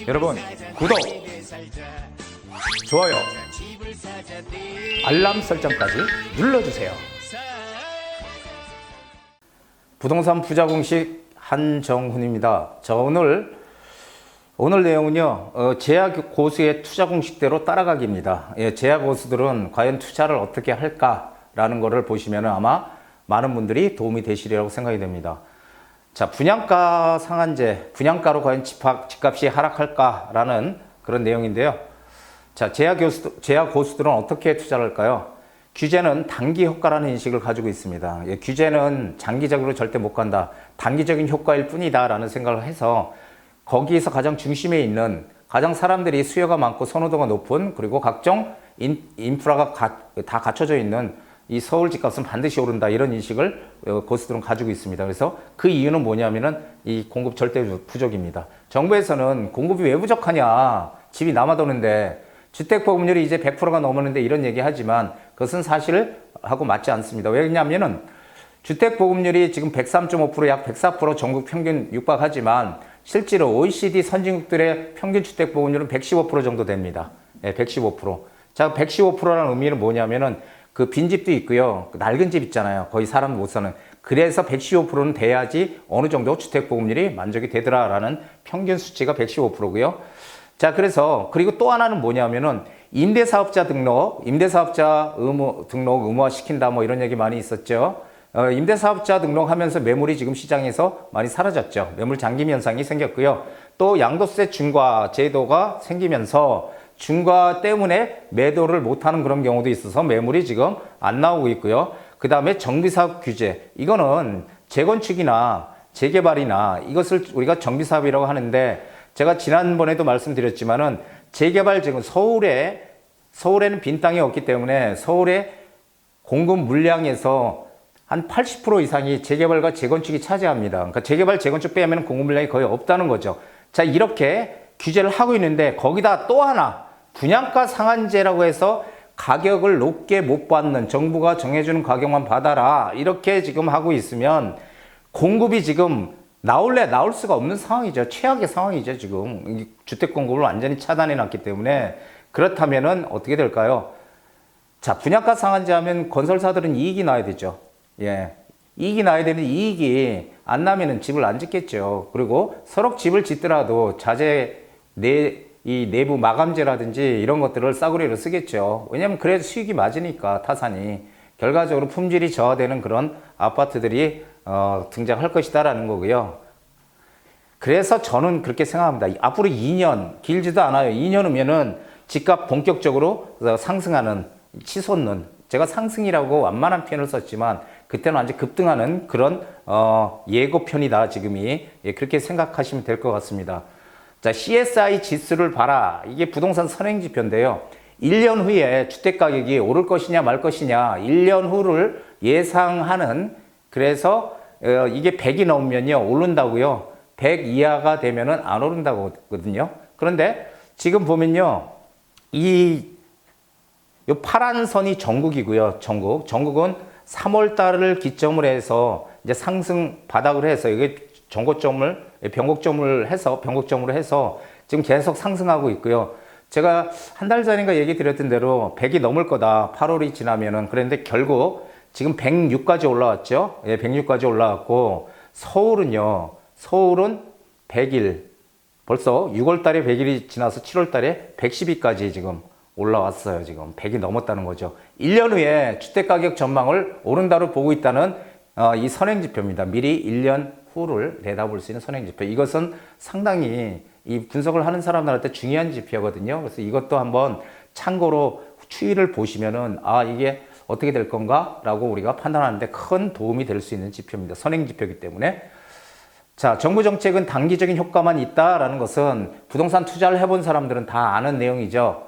여러분, 구독, 좋아요, 알람 설정까지 눌러주세요. 부동산 부자 공식 한정훈입니다. 저 오늘 내용은요, 제약 고수의 투자 공식대로 따라가기입니다. 제약 고수들은 과연 투자를 어떻게 할까라는 것을 보시면 아마 많은 분들이 도움이 되시리라고 생각이 됩니다. 자, 분양가 상한제, 분양가로 과연 집값이 하락할까라는 그런 내용인데요. 자, 제약 고수들은 어떻게 투자를 할까요? 규제는 단기 효과라는 인식을 가지고 있습니다. 규제는 장기적으로 절대 못 간다. 단기적인 효과일 뿐이다 라는 생각을 해서 거기에서 가장 중심에 있는, 가장 사람들이 수요가 많고 선호도가 높은, 그리고 각종 인프라가 다 갖춰져 있는 이 서울 집값은 반드시 오른다, 이런 인식을 고수들은 가지고 있습니다. 그래서 그 이유는 뭐냐면은 이 공급 절대 부족입니다. 정부에서는 공급이 왜 부족하냐, 집이 남아도는데, 주택보급률이 이제 100%가 넘었는데 이런 얘기 하지만 그것은 사실하고 맞지 않습니다. 왜냐하면은 주택보급률이 지금 103.5%, 약 104% 전국 평균 육박하지만 실제로 OECD 선진국들의 평균 주택보급률은 115% 정도 됩니다. 115%. 자, 115%라는 의미는 뭐냐면은 그 빈집도 있고요. 낡은 집 있잖아요. 거의 사람 못 사는. 그래서 115%는 돼야지 어느 정도 주택보급률이 만족이 되더라라는 평균 수치가 115%고요. 자, 그래서 그리고 또 하나는 뭐냐면은 임대사업자 등록 의무화 시킨다, 뭐 이런 얘기 많이 있었죠. 임대사업자 등록하면서 매물이 지금 시장에서 많이 사라졌죠. 매물 잠김 현상이 생겼고요. 또 양도세 중과 제도가 생기면서 중과 때문에 매도를 못하는 그런 경우도 있어서 매물이 지금 안 나오고 있고요. 그 다음에 정비사업 규제, 이거는 재건축이나 재개발이나 이것을 우리가 정비사업이라고 하는데, 제가 지난번에도 말씀드렸지만은 재개발, 지금 서울에는 빈 땅이 없기 때문에 서울의 공급 물량에서 한 80% 이상이 재개발과 재건축이 차지합니다. 그러니까 재개발, 재건축 빼면 공급 물량이 거의 없다는 거죠. 자, 이렇게 규제를 하고 있는데 거기다 또 하나 분양가 상한제라고 해서 가격을 높게 못 받는, 정부가 정해주는 가격만 받아라, 이렇게 지금 하고 있으면 공급이 지금 나올 수가 없는 상황이죠. 최악의 상황이죠. 지금 주택 공급을 완전히 차단해 놨기 때문에. 그렇다면은 어떻게 될까요? 자, 분양가 상한제 하면 건설사들은 이익이 나야 되죠. 이익이 나야 되는데 이익이 안 나면은 집을 안 짓겠죠. 그리고 서로 집을 짓더라도 이 내부 마감재라든지 이런 것들을 싸구려로 쓰겠죠. 왜냐면 그래도 수익이 맞으니까, 타산이. 결과적으로 품질이 저하되는 그런 아파트들이 등장할 것이다라는 거고요. 그래서 저는 그렇게 생각합니다. 앞으로 2년, 길지도 않아요. 2년 후면은 집값 본격적으로 상승하는, 치솟는, 제가 상승이라고 완만한 표현을 썼지만 그때는 완전 급등하는 그런 예고편이다, 지금이. 그렇게 생각하시면 될 것 같습니다. 자, CSI 지수를 봐라. 이게 부동산 선행지표인데요. 1년 후에 주택가격이 오를 것이냐 말 것이냐, 1년 후를 예상하는, 그래서 이게 100이 넘으면요 오른다고요. 100 이하가 되면은 안 오른다고 하거든요. 그런데 지금 보면요, 요 파란 선이 전국이고요. 전국은 3월 달을 기점으로 해서 이제 상승 바닥을 해서 이게 변곡점으로 해서 지금 계속 상승하고 있고요. 제가 한 달 전인가 얘기 드렸던 대로 100이 넘을 거다, 8월이 지나면은. 그런데 결국 지금 106까지 올라왔죠. 106까지 올라왔고, 서울은 100일, 벌써 6월 달에 100일이 지나서 7월 달에 110일까지 지금 올라왔어요. 지금 100이 넘었다는 거죠. 1년 후에 주택가격 전망을 오른다로 보고 있다는 이 선행지표입니다. 미리 1년 후를 내다볼 수 있는 선행지표. 이것은 상당히 이 분석을 하는 사람들한테 중요한 지표거든요. 그래서 이것도 한번 참고로 추이를 보시면은, 이게 어떻게 될 건가? 라고 우리가 판단하는데 큰 도움이 될 수 있는 지표입니다. 선행지표이기 때문에. 자, 정부 정책은 단기적인 효과만 있다라는 것은 부동산 투자를 해본 사람들은 다 아는 내용이죠.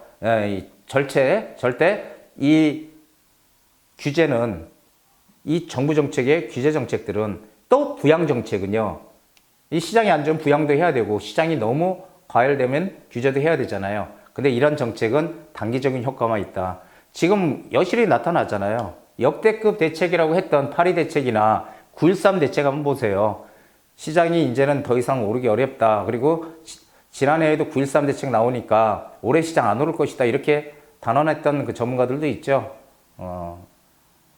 절대 이 규제는, 이 정부 정책의 규제 정책들은, 또 부양 정책은요, 이 시장이 안 좋으면 부양도 해야 되고, 시장이 너무 과열되면 규제도 해야 되잖아요. 근데 이런 정책은 단기적인 효과만 있다. 지금 여실히 나타나잖아요. 역대급 대책이라고 했던 8.2 대책이나 9.13 대책 한번 보세요. 시장이 이제는 더 이상 오르기 어렵다. 그리고 지난해에도 9.13 대책 나오니까 올해 시장 안 오를 것이다 이렇게 단언했던 그 전문가들도 있죠.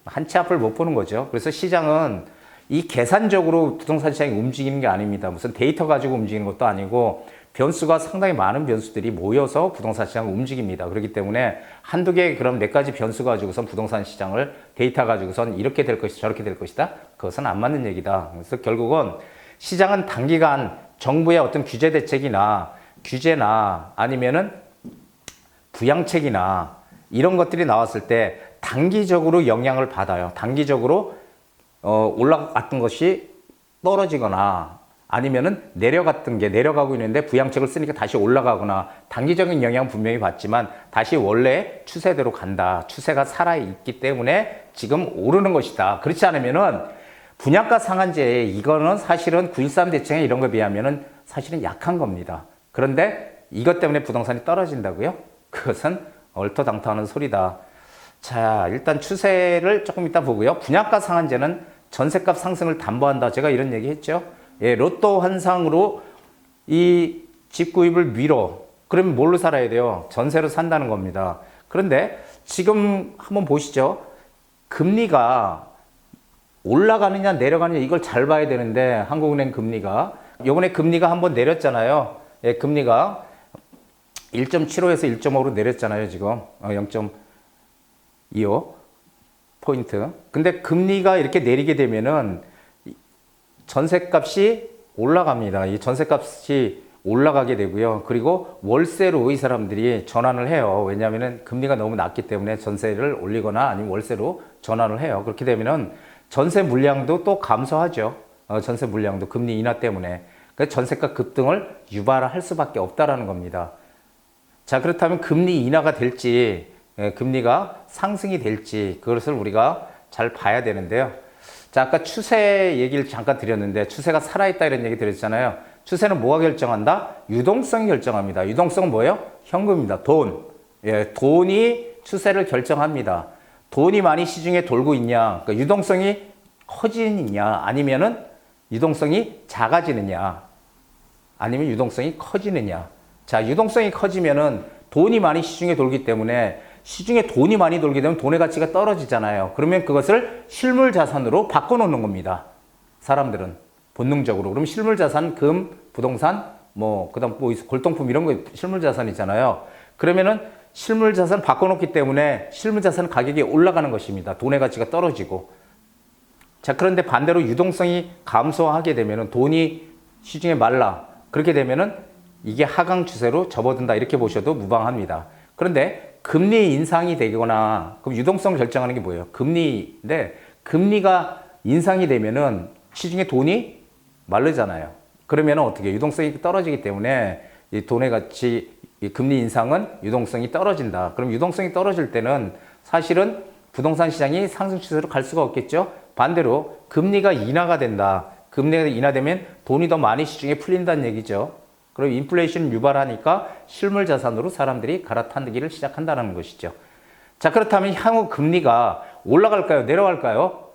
한 치 앞을 못 보는 거죠. 그래서 시장은 이 계산적으로 부동산 시장이 움직이는 게 아닙니다. 무슨 데이터 가지고 움직이는 것도 아니고 변수가 상당히 많은 변수들이 모여서 부동산 시장을 움직입니다. 그렇기 때문에 한두 개 그럼 몇 가지 변수 가지고선 부동산 시장을 데이터 가지고선 이렇게 될 것이다 저렇게 될 것이다 그것은 안 맞는 얘기다. 그래서 결국은 시장은 단기간 정부의 어떤 규제 대책이나 규제나 아니면은 부양책이나 이런 것들이 나왔을 때 단기적으로 영향을 받아요. 단기적으로 올라갔던 것이 떨어지거나 아니면은 내려가고 있는데 부양책을 쓰니까 다시 올라가거나 단기적인 영향은 분명히 받지만 다시 원래 추세대로 간다. 추세가 살아있기 때문에 지금 오르는 것이다. 그렇지 않으면은 분양가 상한제 이거는 사실은 9.13 대책에 이런 거에 비하면은 사실은 약한 겁니다. 그런데 이것 때문에 부동산이 떨어진다고요? 그것은 얼토당토하는 소리다. 자, 일단 추세를 조금 이따 보고요. 분양가 상한제는 전셋값 상승을 담보한다. 제가 이런 얘기 했죠. 예, 로또 환상으로 이 집 구입을 미뤄. 그러면 뭘로 살아야 돼요? 전세로 산다는 겁니다. 그런데 지금 한번 보시죠. 금리가 올라가느냐 내려가느냐 이걸 잘 봐야 되는데 한국은행 금리가 요번에 금리가 한번 내렸잖아요. 예, 금리가 1.75에서 1.5로 내렸잖아요. 지금 0.25 포인트. 근데 금리가 이렇게 내리게 되면은 전셋값이 올라갑니다. 이 전셋값이 올라가게 되고요. 그리고 월세로 이 사람들이 전환을 해요. 왜냐하면은 금리가 너무 낮기 때문에 전세를 올리거나 아니면 월세로 전환을 해요. 그렇게 되면은 전세 물량도 또 감소하죠. 전세 물량도 금리 인하 때문에. 그래서 전세가 급등을 유발할 수밖에 없다라는 겁니다. 자, 그렇다면 금리 인하가 될지, 금리가 상승이 될지 그것을 우리가 잘 봐야 되는데요. 자, 아까 추세 얘기를 잠깐 드렸는데 추세가 살아있다 이런 얘기 드렸잖아요. 추세는 뭐가 결정한다? 유동성이 결정합니다. 유동성은 뭐예요? 현금입니다. 돈. 예, 돈이 추세를 결정합니다. 돈이 많이 시중에 돌고 있냐, 그러니까 유동성이 커지느냐, 아니면은 유동성이 작아지느냐, 아니면 유동성이 커지느냐. 자, 유동성이 커지면은 돈이 많이 시중에 돌기 때문에 시중에 돈이 많이 돌게 되면 돈의 가치가 떨어지잖아요. 그러면 그것을 실물 자산으로 바꿔놓는 겁니다. 사람들은 본능적으로. 그럼 실물 자산, 금, 부동산, 그다음 골동품 이런 거 실물 자산이잖아요. 그러면은 실물 자산 바꿔놓기 때문에 실물 자산 가격이 올라가는 것입니다. 돈의 가치가 떨어지고. 자, 그런데 반대로 유동성이 감소하게 되면은 돈이 시중에 말라. 그렇게 되면은 이게 하강 추세로 접어든다. 이렇게 보셔도 무방합니다. 그런데 금리 인상이 되거나, 그럼 유동성을 결정하는 게 뭐예요? 금리인데, 금리가 인상이 되면은 시중에 돈이 마르잖아요. 그러면은 어떻게? 유동성이 떨어지기 때문에 이 돈의 가치, 이 금리 인상은 유동성이 떨어진다. 그럼 유동성이 떨어질 때는 사실은 부동산 시장이 상승 추세로 갈 수가 없겠죠? 반대로 금리가 인하가 된다. 금리가 인하되면 돈이 더 많이 시중에 풀린다는 얘기죠. 그리고 인플레이션을 유발하니까 실물 자산으로 사람들이 갈아타기를 시작한다는 것이죠. 자, 그렇다면 향후 금리가 올라갈까요? 내려갈까요?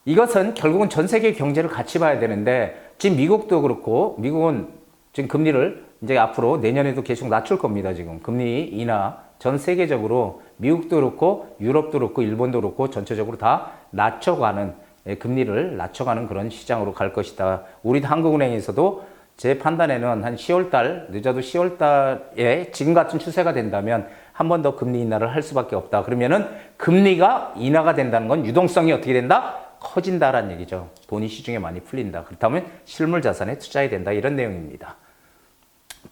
이것은 결국은 전 세계 경제를 같이 봐야 되는데 지금 미국도 그렇고 미국은 지금 금리를 이제 앞으로 내년에도 계속 낮출 겁니다. 지금 금리 인하 전 세계적으로 미국도 그렇고 유럽도 그렇고 일본도 그렇고 전체적으로 다 낮춰가는 금리를 낮춰가는 그런 시장으로 갈 것이다. 우리 한국은행에서도 제 판단에는 한 10월달 늦어도 10월달에 지금 같은 추세가 된다면 한 번 더 금리 인하를 할 수밖에 없다. 그러면은 금리가 인하가 된다는 건 유동성이 어떻게 된다? 커진다라는 얘기죠. 돈이 시중에 많이 풀린다. 그렇다면 실물 자산에 투자해야 된다. 이런 내용입니다.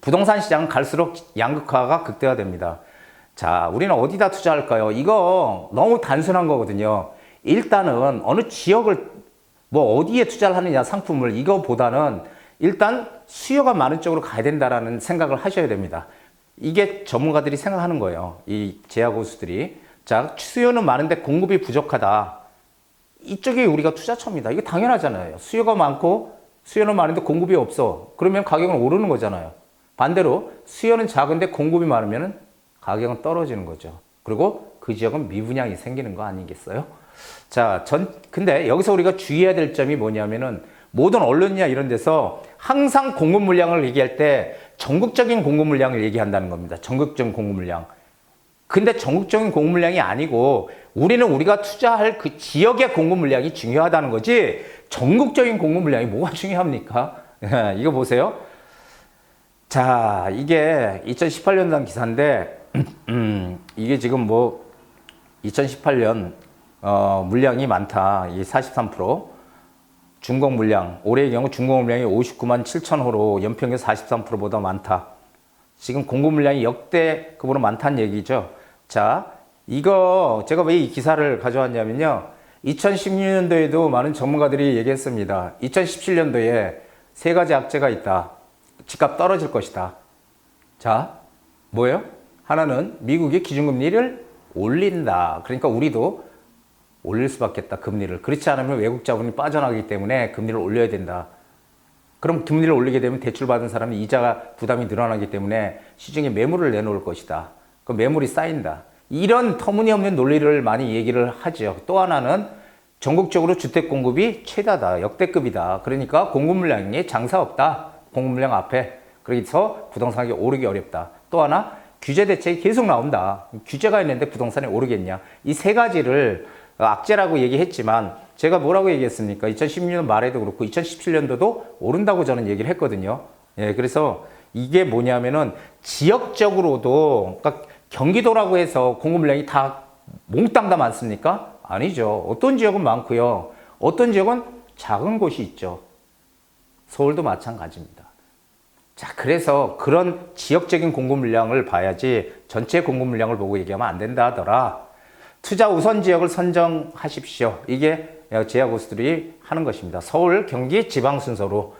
부동산 시장은 갈수록 양극화가 극대화됩니다. 자, 우리는 어디다 투자할까요? 이거 너무 단순한 거거든요. 일단은 어느 지역을 어디에 투자를 하느냐 상품을 이거보다는 일단 수요가 많은 쪽으로 가야 된다라는 생각을 하셔야 됩니다. 이게 전문가들이 생각하는 거예요. 이 제야고수들이. 자, 수요는 많은데 공급이 부족하다. 이쪽이 우리가 투자처입니다. 이게 당연하잖아요. 수요가 많고 수요는 많은데 공급이 없어. 그러면 가격은 오르는 거잖아요. 반대로 수요는 작은데 공급이 많으면 가격은 떨어지는 거죠. 그리고 그 지역은 미분양이 생기는 거 아니겠어요? 자, 근데 여기서 우리가 주의해야 될 점이 뭐냐면은 모든 언론이나 이런 데서 항상 공급 물량을 얘기할 때 전국적인 공급 물량을 얘기한다는 겁니다. 전국적인 공급 물량. 근데 전국적인 공급 물량이 아니고 우리는 우리가 투자할 그 지역의 공급 물량이 중요하다는 거지 전국적인 공급 물량이 뭐가 중요합니까? 이거 보세요. 자, 이게 2018년도 기사인데 이게 지금 뭐 2018년 물량이 많다. 이 43%. 중공 물량. 올해의 경우 중공 물량이 59만 7천 호로 연평균 43%보다 많다. 지금 공급 물량이 역대급으로 많다는 얘기죠. 자, 이거 제가 왜 이 기사를 가져왔냐면요. 2016년도에도 많은 전문가들이 얘기했습니다. 2017년도에 세 가지 악재가 있다. 집값 떨어질 것이다. 자, 뭐예요? 하나는 미국이 기준금리를 올린다. 그러니까 우리도 올릴 수밖에 없다. 금리를. 그렇지 않으면 외국 자본이 빠져나가기 때문에 금리를 올려야 된다. 그럼 금리를 올리게 되면 대출받은 사람이 이자 부담이 늘어나기 때문에 시중에 매물을 내놓을 것이다. 그 매물이 쌓인다. 이런 터무니없는 논리를 많이 얘기를 하죠. 또 하나는 전국적으로 주택 공급이 최다다. 역대급이다. 그러니까 공급 물량에 장사 없다. 공급 물량 앞에. 그래서 부동산이 오르기 어렵다. 또 하나 규제 대책이 계속 나온다. 규제가 있는데 부동산이 오르겠냐. 이 세 가지를 악재라고 얘기했지만 제가 뭐라고 얘기했습니까? 2016년 말에도 그렇고 2017년도도 오른다고 저는 얘기를 했거든요. 예, 그래서 이게 뭐냐면은 지역적으로도 그러니까 경기도라고 해서 공급 물량이 다 몽땅 다 많습니까? 아니죠. 어떤 지역은 많고요. 어떤 지역은 작은 곳이 있죠. 서울도 마찬가지입니다. 자, 그래서 그런 지역적인 공급 물량을 봐야지 전체 공급 물량을 보고 얘기하면 안 된다 하더라. 투자 우선 지역을 선정하십시오. 이게 제약고수들이 하는 것입니다. 서울, 경기, 지방 순서로.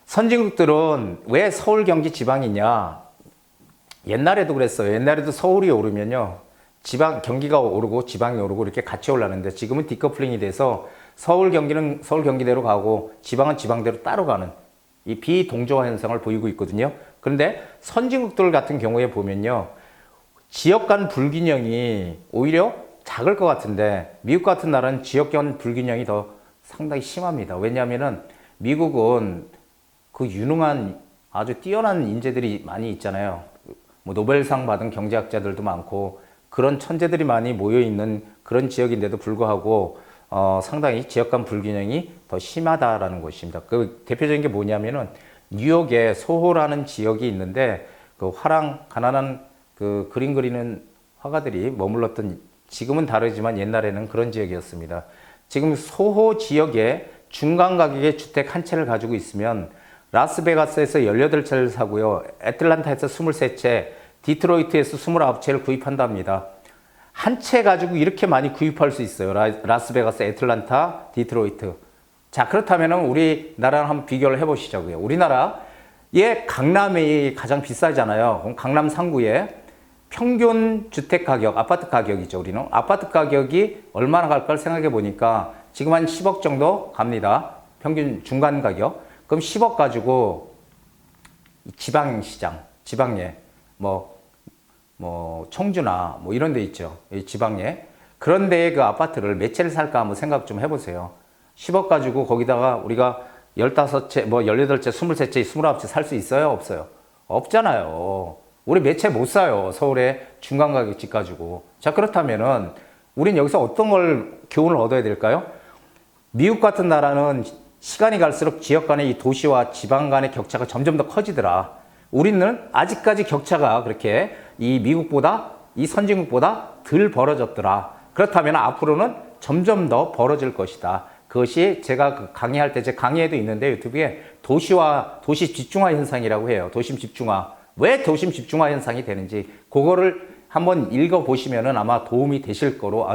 선진국들은 왜 서울, 경기, 지방이냐? 옛날에도 그랬어요. 옛날에도 서울이 오르면요. 지방, 경기가 오르고 지방이 오르고 이렇게 같이 올라가는데 지금은 디커플링이 돼서 서울, 경기는 서울, 경기대로 가고 지방은 지방대로 따로 가는 이 비동조화 현상을 보이고 있거든요. 그런데 선진국들 같은 경우에 보면요. 지역 간 불균형이 오히려 작을 것 같은데 미국 같은 나라는 지역 간 불균형이 더 상당히 심합니다. 왜냐하면은 미국은 그 유능한 아주 뛰어난 인재들이 많이 있잖아요. 뭐 노벨상 받은 경제학자들도 많고 그런 천재들이 많이 모여 있는 그런 지역인데도 불구하고 상당히 지역 간 불균형이 더 심하다라는 것입니다. 그 대표적인 게 뭐냐면은 뉴욕에 소호라는 지역이 있는데 그 가난한 그 그림 그리는 화가들이 머물렀던 지금은 다르지만 옛날에는 그런 지역이었습니다. 지금 소호 지역에 중간 가격의 주택 한 채를 가지고 있으면 라스베가스에서 18채를 사고요. 애틀란타에서 23채, 디트로이트에서 29채를 구입한답니다. 한 채 가지고 이렇게 많이 구입할 수 있어요. 라스베가스, 애틀란타, 디트로이트. 자, 그렇다면 우리나라랑 한번 비교를 해보시자고요. 우리나라의 강남이 가장 비싸잖아요. 그럼 강남 상구에 평균 주택 가격, 아파트 가격이죠, 우리는. 아파트 가격이 얼마나 갈까를 생각해 보니까 지금 한 10억 정도 갑니다. 평균 중간 가격. 그럼 10억 가지고 지방시장, 지방에, 청주나 이런 데 있죠. 지방에. 그런 데에 그 아파트를 몇 채를 살까 한번 생각 좀 해보세요. 10억 가지고 거기다가 우리가 15채, 18채, 23채, 29채 살 수 있어요? 없어요? 없잖아요. 우리 몇 채 못 사요. 서울의 중간 가격 집 가지고. 자, 그렇다면은 우린 여기서 어떤 걸 교훈을 얻어야 될까요? 미국 같은 나라는 시간이 갈수록 지역 간의 이 도시와 지방 간의 격차가 점점 더 커지더라. 우리는 아직까지 격차가 그렇게 이 미국보다 이 선진국보다 덜 벌어졌더라. 그렇다면 앞으로는 점점 더 벌어질 것이다. 그것이 제가 강의할 때 제 강의에도 있는데 유튜브에 도시 집중화 현상이라고 해요. 도심 집중화. 왜 도심 집중화 현상이 되는지 그거를 한번 읽어보시면은 아마 도움이 되실 거로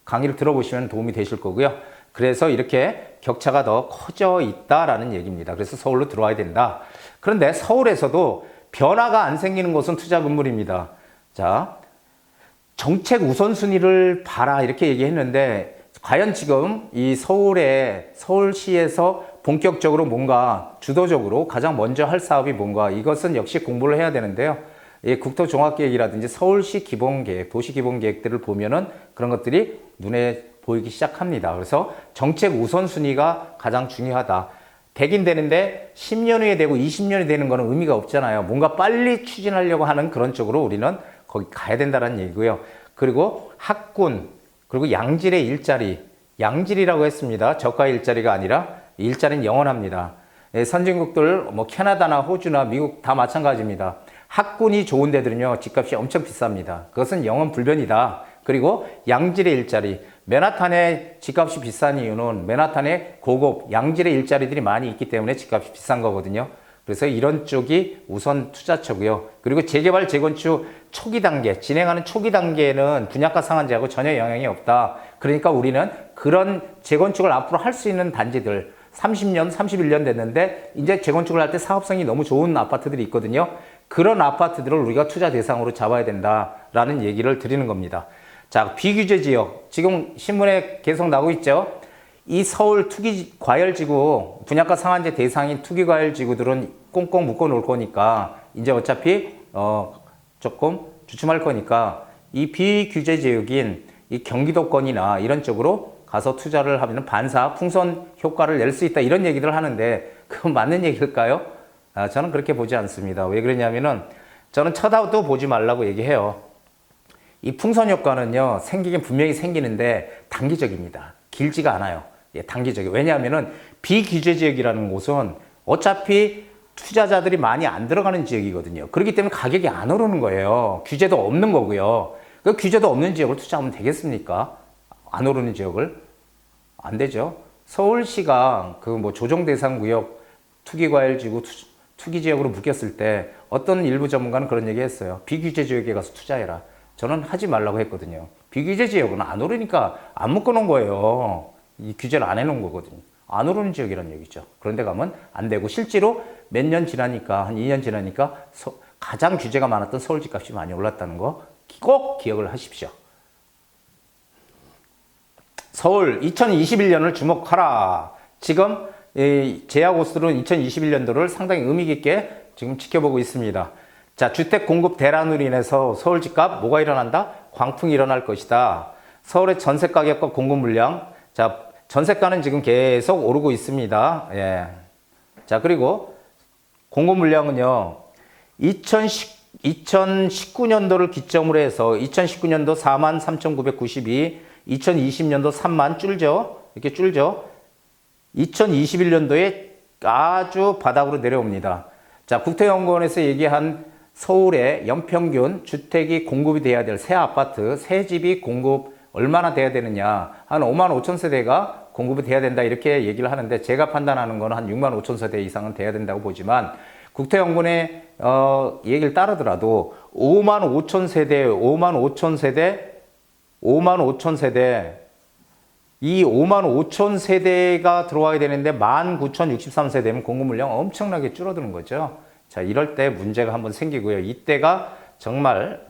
강의를 들어보시면 도움이 되실 거고요. 그래서 이렇게 격차가 더 커져 있다라는 얘기입니다. 그래서 서울로 들어와야 된다. 그런데 서울에서도 변화가 안 생기는 것은 투자 건물입니다. 자, 정책 우선순위를 봐라 이렇게 얘기했는데 과연 지금 이 서울시에서 본격적으로 뭔가 주도적으로 가장 먼저 할 사업이 뭔가 이것은 역시 공부를 해야 되는데요. 국토종합계획이라든지 서울시 기본계획, 도시기본계획들을 보면은 그런 것들이 눈에 보이기 시작합니다. 그래서 정책 우선순위가 가장 중요하다. 100인 되는데 10년 후에 되고 20년이 되는 거는 의미가 없잖아요. 뭔가 빨리 추진하려고 하는 그런 쪽으로 우리는 거기 가야 된다는 얘기고요. 그리고 학군, 그리고 양질의 일자리, 양질이라고 했습니다. 저가의 일자리가 아니라 일자리는 영원합니다. 선진국들 뭐 캐나다나 호주나 미국 다 마찬가지입니다. 학군이 좋은 데들은요 집값이 엄청 비쌉니다. 그것은 영원 불변이다. 그리고 양질의 일자리, 맨하탄의 집값이 비싼 이유는 맨하탄에 고급 양질의 일자리들이 많이 있기 때문에 집값이 비싼 거거든요. 그래서 이런 쪽이 우선 투자처고요. 그리고 재개발, 재건축 초기 단계, 진행하는 초기 단계에는 분양가 상한제하고 전혀 영향이 없다. 그러니까 우리는 그런 재건축을 앞으로 할 수 있는 단지들, 30년, 31년 됐는데 이제 재건축을 할 때 사업성이 너무 좋은 아파트들이 있거든요. 그런 아파트들을 우리가 투자 대상으로 잡아야 된다라는 얘기를 드리는 겁니다. 자, 비규제 지역. 지금 신문에 계속 나오고 있죠. 이 서울 투기 과열지구, 분양가 상한제 대상인 투기 과열지구들은 꽁꽁 묶어 놓을 거니까 이제 어차피 조금 주춤할 거니까 이 비규제 지역인 이 경기도권이나 이런 쪽으로 가서 투자를 하면 반사 풍선 효과를 낼 수 있다, 이런 얘기를 하는데 그건 맞는 얘기일까요? 저는 그렇게 보지 않습니다. 왜 그러냐면은 저는 쳐다도 보지 말라고 얘기해요. 이 풍선 효과는요 생기긴 분명히 생기는데 단기적입니다. 길지가 않아요. 예, 단기적이에요. 왜냐하면은 비규제 지역이라는 곳은 어차피 투자자들이 많이 안 들어가는 지역이거든요. 그렇기 때문에 가격이 안 오르는 거예요. 규제도 없는 거고요. 그 규제도 없는 지역을 투자하면 되겠습니까? 안 오르는 지역을? 안 되죠. 서울시가 그 뭐 조정 대상 구역 투기과열지구 투기 지역으로 묶였을 때 어떤 일부 전문가는 그런 얘기 했어요. 비규제 지역에 가서 투자해라. 저는 하지 말라고 했거든요. 비규제 지역은 안 오르니까 안 묶어놓은 거예요. 이 규제를 안 해놓은 거거든요. 안 오르는 지역이라는 얘기죠. 그런데 가면 안 되고 실제로 몇 년 지나니까, 한 2년 지나니까 가장 규제가 많았던 서울 집값이 많이 올랐다는 거 꼭 기억을 하십시오. 서울 2021년을 주목하라. 지금 제약호스들은 2021년도를 상당히 의미 깊게 지금 지켜보고 있습니다. 자, 주택 공급 대란으로 인해서 서울 집값 뭐가 일어난다? 광풍이 일어날 것이다. 서울의 전세 가격과 공급 물량. 자, 전세가는 지금 계속 오르고 있습니다. 예. 자, 그리고 공급 물량은요, 2019년도를 기점으로 해서 2019년도 43,992, 2020년도 3만 줄죠. 이렇게 줄죠. 2021년도에 아주 바닥으로 내려옵니다. 자, 국토연구원에서 얘기한 서울의 연평균 주택이 공급이 돼야 될 새 아파트, 새 집이 공급 얼마나 돼야 되느냐. 한 5만 5천 세대가 공급이 돼야 된다, 이렇게 얘기를 하는데 제가 판단하는 건 한 6만 5천 세대 이상은 돼야 된다고 보지만 국토연구원의 얘기를 따르더라도 5만 5천 세대, 5만 5천 세대, 5만 5천 세대, 이 5만 5천 세대가 들어와야 되는데 19,063세대면 공급 물량 엄청나게 줄어드는 거죠. 자, 이럴 때 문제가 한번 생기고요. 이때가 정말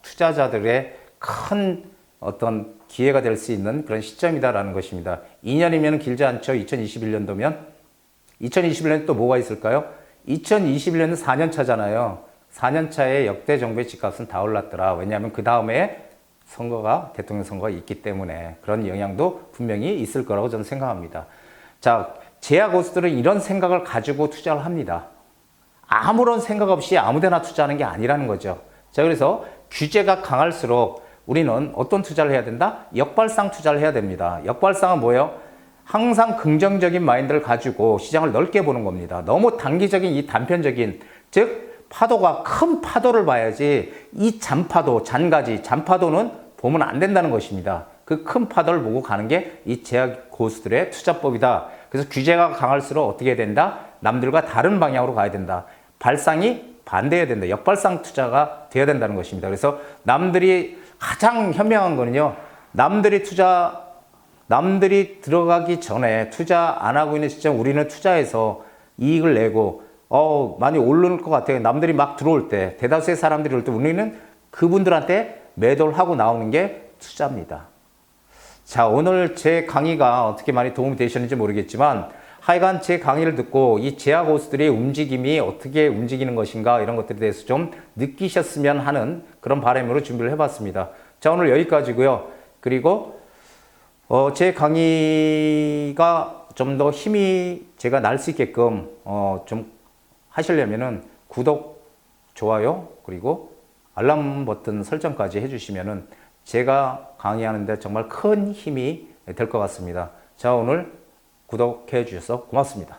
투자자들의 큰 어떤 기회가 될 수 있는 그런 시점이다라는 것입니다. 2년이면 길지 않죠. 2021년도면. 2021년에 또 뭐가 있을까요? 2021년은 4년 차잖아요. 4년 차에 역대 정부의 집값은 다 올랐더라. 왜냐하면 그 다음에 선거가, 대통령 선거가 있기 때문에 그런 영향도 분명히 있을 거라고 저는 생각합니다. 자, 제약호스들은 이런 생각을 가지고 투자를 합니다. 아무런 생각 없이 아무데나 투자하는 게 아니라는 거죠. 자, 그래서 규제가 강할수록 우리는 어떤 투자를 해야 된다? 역발상 투자를 해야 됩니다. 역발상은 뭐예요? 항상 긍정적인 마인드를 가지고 시장을 넓게 보는 겁니다. 너무 단기적인 이 단편적인, 즉 파도가 큰 파도를 봐야지 이 잔파도, 잔가지, 잔파도는 보면 안 된다는 것입니다. 그 큰 파도를 보고 가는 게 이 제약 고수들의 투자법이다. 그래서 규제가 강할수록 어떻게 된다? 남들과 다른 방향으로 가야 된다. 발상이 반대해야 된다. 역발상 투자가 돼야 된다는 것입니다. 그래서 남들이 가장 현명한 거는요, 남들이 들어가기 전에 투자 안 하고 있는 시점 우리는 투자해서 이익을 내고 많이 오를 것 같아요. 남들이 막 들어올 때, 대다수의 사람들이 올 때 우리는 그분들한테 매도를 하고 나오는 게 투자입니다. 자, 오늘 제 강의가 어떻게 많이 도움이 되셨는지 모르겠지만 하여간 제 강의를 듣고 이 제약호스들의 움직임이 어떻게 움직이는 것인가, 이런 것들에 대해서 좀 느끼셨으면 하는 그런 바람으로 준비를 해봤습니다. 자, 오늘 여기까지고요. 그리고 제 강의가 좀 더 힘이 제가 날 수 있게끔 좀 하시려면은 구독, 좋아요, 그리고 알람 버튼 설정까지 해주시면은 제가 강의하는데 정말 큰 힘이 될 것 같습니다. 자, 오늘 구독해 주셔서 고맙습니다.